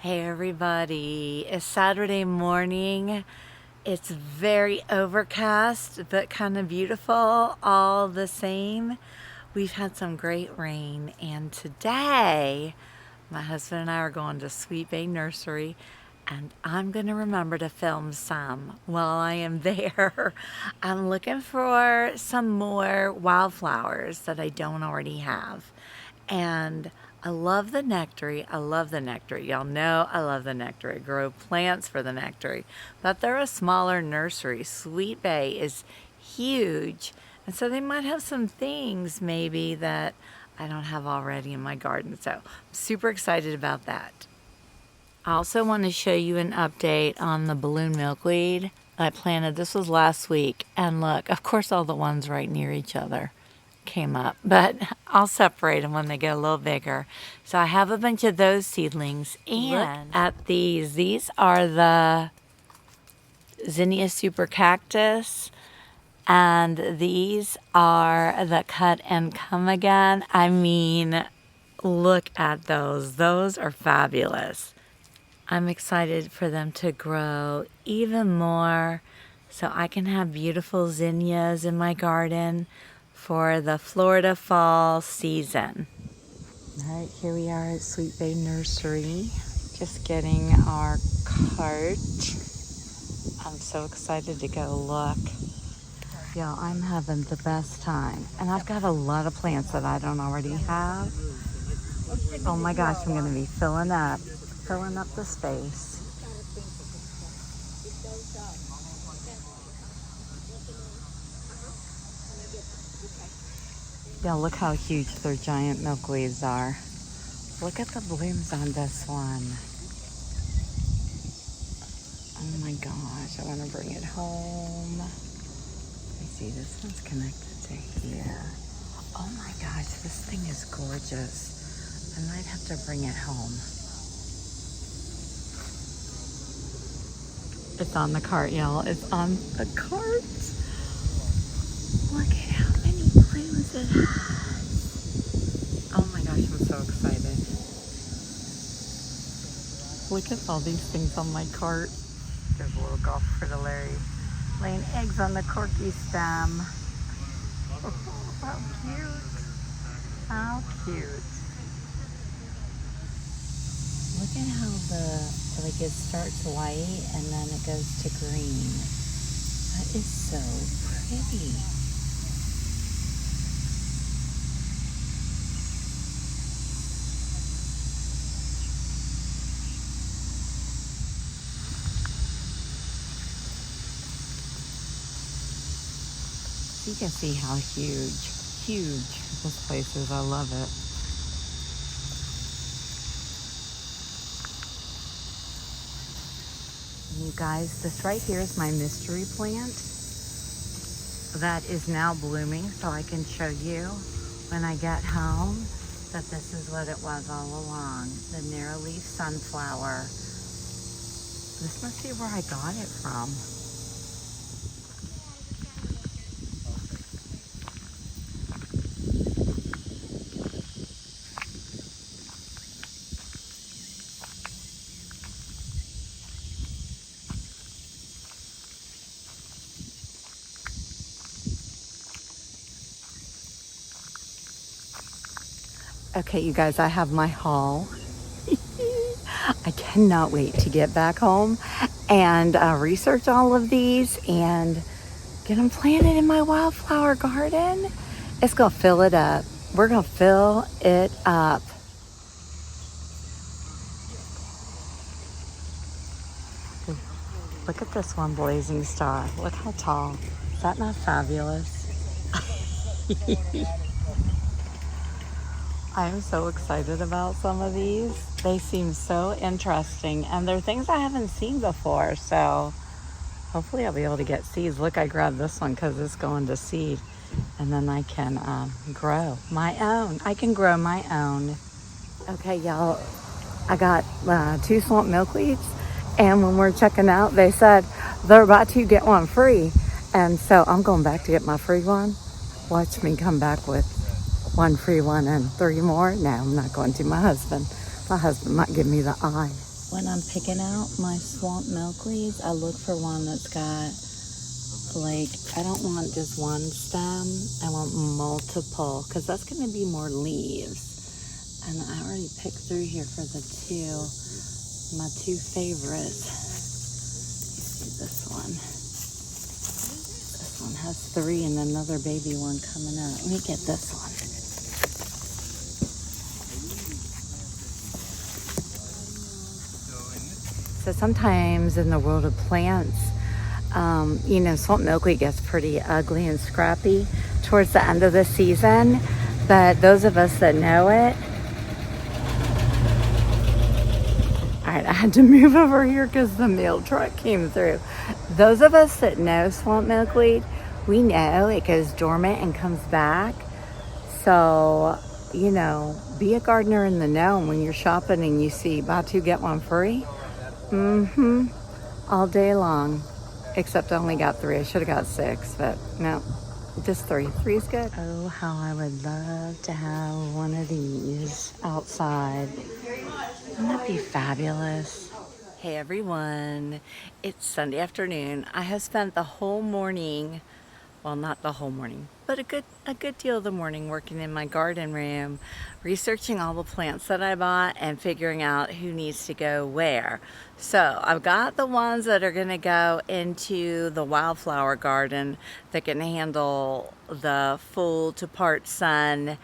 Hey everybody, it's Saturday morning. It's very overcast, but kind of beautiful all the same. We've had some great rain, and today my husband and I are going to Sweetbay Nursery, and I'm going to remember to film some while I am there. I'm looking for some more wildflowers that I don't already have. And I love the nectary. I love the nectary. Y'all know I love the nectary. I grow plants for the nectary. But they're a smaller nursery. Sweetbay is huge. And so they might have some things maybe that I don't have already in my garden. So I'm super excited about that. I also want to show you an update on the balloon milkweed I planted. This was last week. And look, of course all the ones right near each other came up, but I'll separate them when they get a little bigger. So I have a bunch of those seedlings, and look at these. These are the Zinnia Super Cactus, and these are the Cut and Come Again. I mean, look at those. Those are fabulous. I'm excited for them to grow even more so I can have beautiful zinnias in my garden for the Florida fall season. All right, here we are at Sweetbay Nursery, just getting our cart. I'm so excited to go look. Y'all, I'm having the best time. And I've got a lot of plants that I don't already have. Oh my gosh, I'm gonna be filling up the space. Yeah, look how huge their giant milkweeds are. Look at the blooms on this one. Oh my gosh, I want to bring it home. Let me see, this one's connected to here. Oh my gosh, this thing is gorgeous. I might have to bring it home. It's on the cart, y'all. It's on the cart. Look at how many blooms it has. Oh my gosh, I'm so excited. Look at all these things on my cart. There's a little golf fritillary laying eggs on the corky stem. Oh, how cute. How cute. Look at how it starts white and then it goes to green. That is so pretty. You can see how huge this place is. I love it. You guys, this right here is my mystery plant that is now blooming, so I can show you when I get home that this is what it was all along. The narrow leaf sunflower. This must be where I got it from. Okay, you guys, I have my haul. I cannot wait to get back home and research all of these and get them planted in my wildflower garden. It's gonna fill it up. We're gonna fill it up. Look at this one blazing star. Look how tall. Is that not fabulous? I am so excited about some of these. They seem so interesting, and they're things I haven't seen before, so hopefully I'll be able to get seeds. Look, I grabbed this one because it's going to seed, and then I can grow my own. I can grow my own. Okay, y'all, I got 2 swamp milkweeds, and when we're checking out, they said they're about to get one free, and so I'm going back to get my free one. Watch me come back with 1 free one and 3 more. No, I'm not going to. My husband might give me the eye. When I'm picking out my swamp milkweeds, I look for one that's got, like, I don't want just one stem. I want multiple, because that's going to be more leaves. And I already picked through here for my two favorites. You see this one. This one has 3 and another baby one coming up. Let me get this one. So sometimes in the world of plants, swamp milkweed gets pretty ugly and scrappy towards the end of the season. But those of us that know it, all right, I had to move over here because the mail truck came through. Those of us that know swamp milkweed, we know it goes dormant and comes back. So, be a gardener in the know. When you're shopping and you see buy 2, get 1 free, all day long. Except I only got 3. I should have got 6, but no, just 3. 3 is good. Oh, how I would love to have one of these outside. Wouldn't that be fabulous? Hey everyone, it's Sunday afternoon. I have spent the whole morning, well, not the whole morning, but a good deal of the morning working in my garden room, researching all the plants that I bought and figuring out who needs to go where. So I've got the ones that are going to go into the wildflower garden that can handle the full to part sun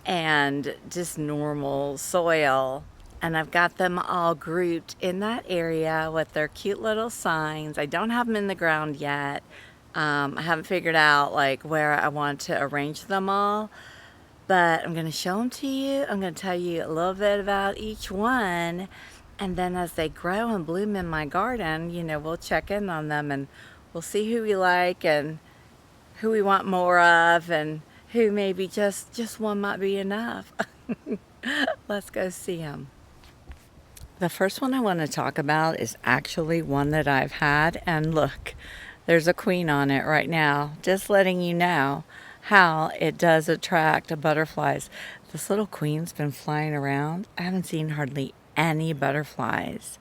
and just normal soil. And I've got them all grouped in that area with their cute little signs. I don't have them in the ground yet. I haven't figured out like where I want to arrange them all, but I'm going to show them to you. I'm going to tell you a little bit about each one, and then as they grow and bloom in my garden, we'll check in on them and we'll see who we like and who we want more of and who maybe just one might be enough. Let's go see them. The first one I want to talk about is actually one that I've had, and look, there's a queen on it right now, just letting you know how it does attract butterflies. This little queen's been flying around. I haven't seen hardly any butterflies,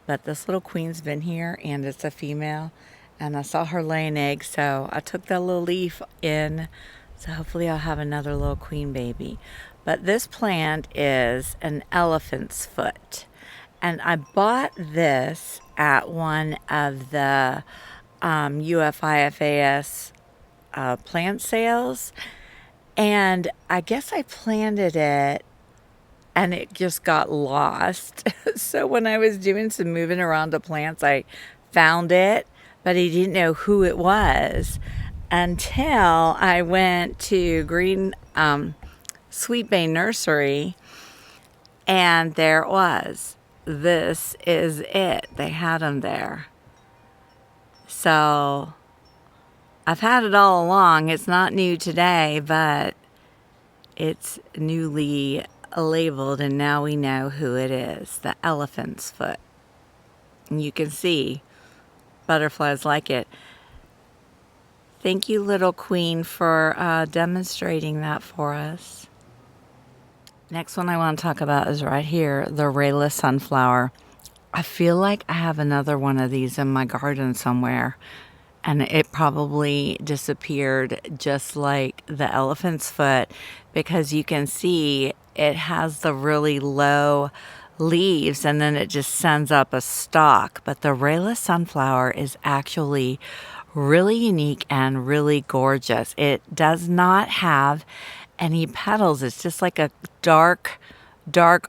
but this little queen's been here, and it's a female, and I saw her lay an egg, so I took that little leaf in, so hopefully I'll have another little queen baby. But this plant is an elephant's foot, and I bought this at one of the UFIFAS plant sales, and I guess I planted it and it just got lost. So when I was doing some moving around the plants, I found it, but I didn't know who it was until I went to Sweetbay Nursery, and there it was. This is it. They had them there. So I've had it all along. It's not new today, but it's newly labeled, and now we know who it is. The elephant's foot. And you can see butterflies like it. Thank you, little queen, for demonstrating that for us. Next one I want to talk about is right here, the rayless sunflower. I feel like I have another one of these in my garden somewhere, and it probably disappeared just like the elephant's foot, because you can see it has the really low leaves and then it just sends up a stalk. But the rayless sunflower is actually really unique and really gorgeous. It does not have any petals. It's just like a dark,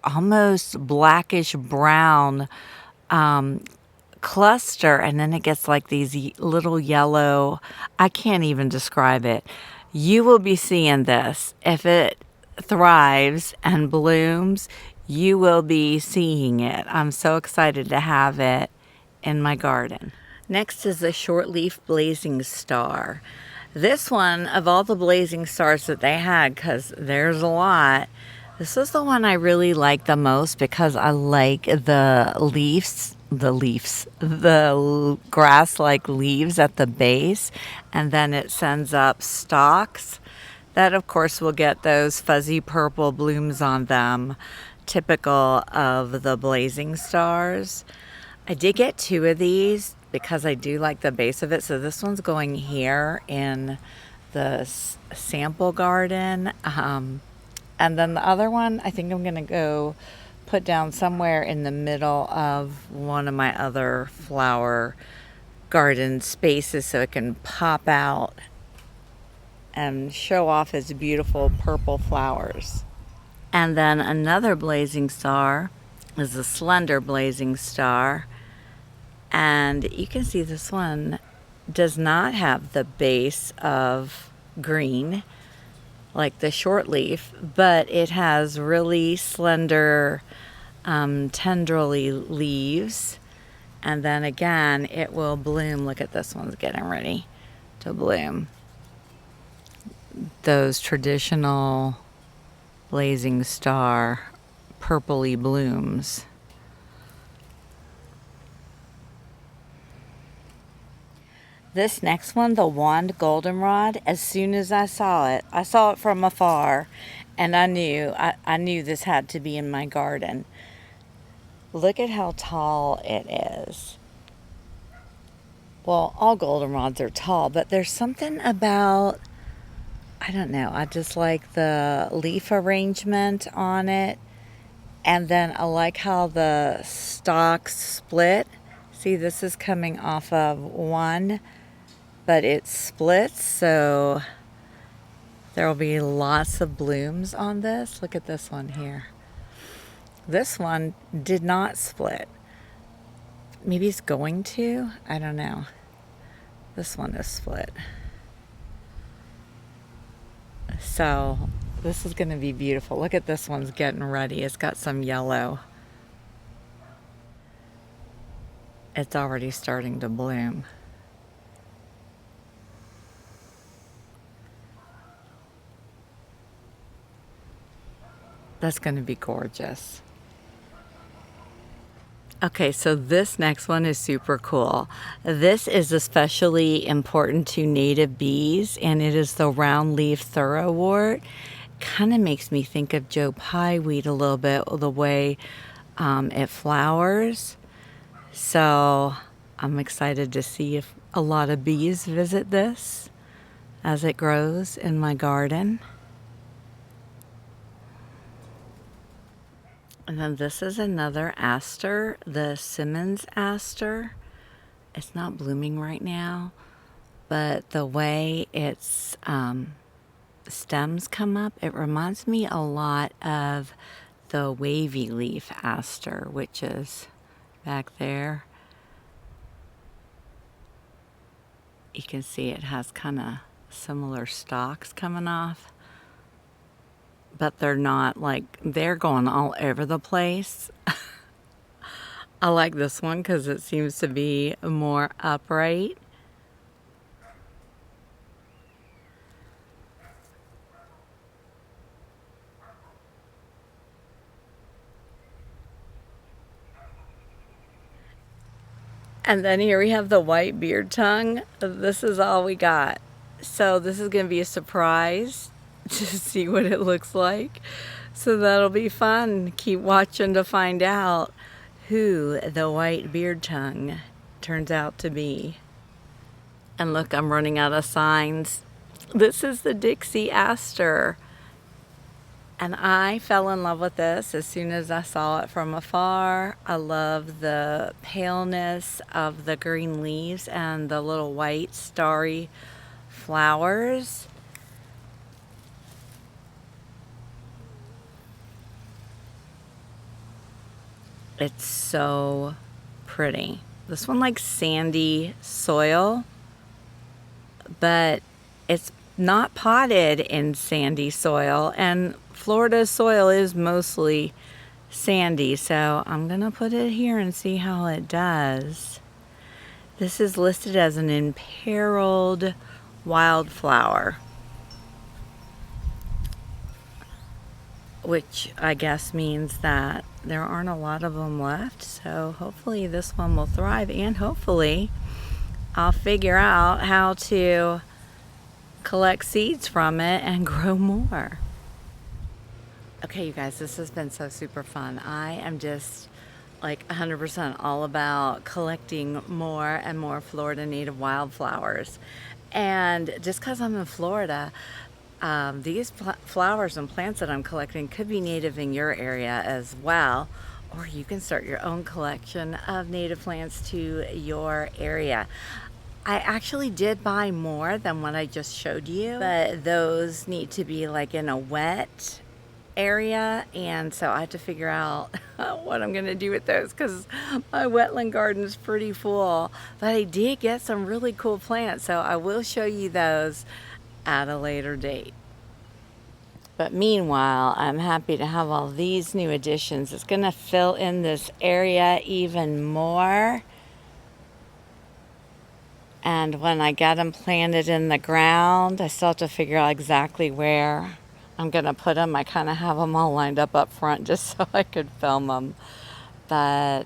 almost blackish brown cluster, and then it gets like these little yellow, I can't even describe it. You will be seeing this. If it thrives and blooms, you will be seeing it. I'm so excited to have it in my garden. Next is the shortleaf blazing star. This one, of all the blazing stars that they had, because there's a lot, this is the one I really like the most because I like the grass-like leaves at the base, and then it sends up stalks that of course will get those fuzzy purple blooms on them typical of the blazing stars. I did get 2 of these because I do like the base of it. So this one's going here in the sample garden. And then the other one, I think I'm gonna go put down somewhere in the middle of one of my other flower garden spaces so it can pop out and show off its beautiful purple flowers. And then another blazing star is a slender blazing star. And you can see this one does not have the base of green like the short leaf, but it has really slender, tendrily leaves. And then again, it will bloom. Look at this one's getting ready to bloom. Those traditional blazing star purpley blooms. This next one, the wand goldenrod, as soon as I saw it from afar, and I knew this had to be in my garden. Look at how tall it is. Well, all goldenrods are tall, but there's something about, I don't know, I just like the leaf arrangement on it. And then I like how the stalks split. See, this is coming off of one, but it splits, so there will be lots of blooms on this. Look at this one here. This one did not split. Maybe it's going to, I don't know. This one is split. So this is gonna be beautiful. Look at this one's getting ready. It's got some yellow. It's already starting to bloom. That's going to be gorgeous. Okay, so this next one is super cool. This is especially important to native bees, and it is the round leaf thoroughwort. Kind of makes me think of Joe Pye weed a little bit, the way it flowers. So I'm excited to see if a lot of bees visit this as it grows in my garden. And then this is another aster, the Simmons aster. It's not blooming right now, but the way its stems come up, it reminds me a lot of the wavy leaf aster, which is back there. You can see it has kind of similar stalks coming off. But they're not like, they're going all over the place. I like this one because it seems to be more upright. And then here we have the white beard tongue. This is all we got. So this is going to be a surprise to see what it looks like. So that'll be fun. Keep watching to find out who the white beard tongue turns out to be. And look, I'm running out of signs. This is the Dixie aster. And I fell in love with this as soon as I saw it from afar. I love the paleness of the green leaves and the little white starry flowers. It's so pretty. This one likes sandy soil, but it's not potted in sandy soil, and Florida's soil is mostly sandy, so I'm gonna put it here and see how it does. This is listed as an imperiled wildflower, which I guess means that there aren't a lot of them left. So hopefully this one will thrive, and hopefully I'll figure out how to collect seeds from it and grow more. Okay, you guys, this has been so super fun. I am just like 100% all about collecting more and more Florida native wildflowers. And just because I'm in Florida, these flowers and plants that I'm collecting could be native in your area as well. Or you can start your own collection of native plants to your area. I actually did buy more than what I just showed you, but those need to be like in a wet area, and so I have to figure out what I'm gonna do with those because my wetland garden is pretty full. But I did get some really cool plants, so I will show you those at a later date. But meanwhile, I'm happy to have all these new additions. It's gonna fill in this area even more. And when I get them planted in the ground, I still have to figure out exactly where I'm gonna put them. I kind of have them all lined up front just so I could film them. But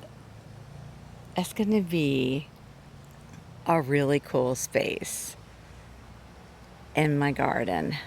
it's gonna be a really cool space in my garden.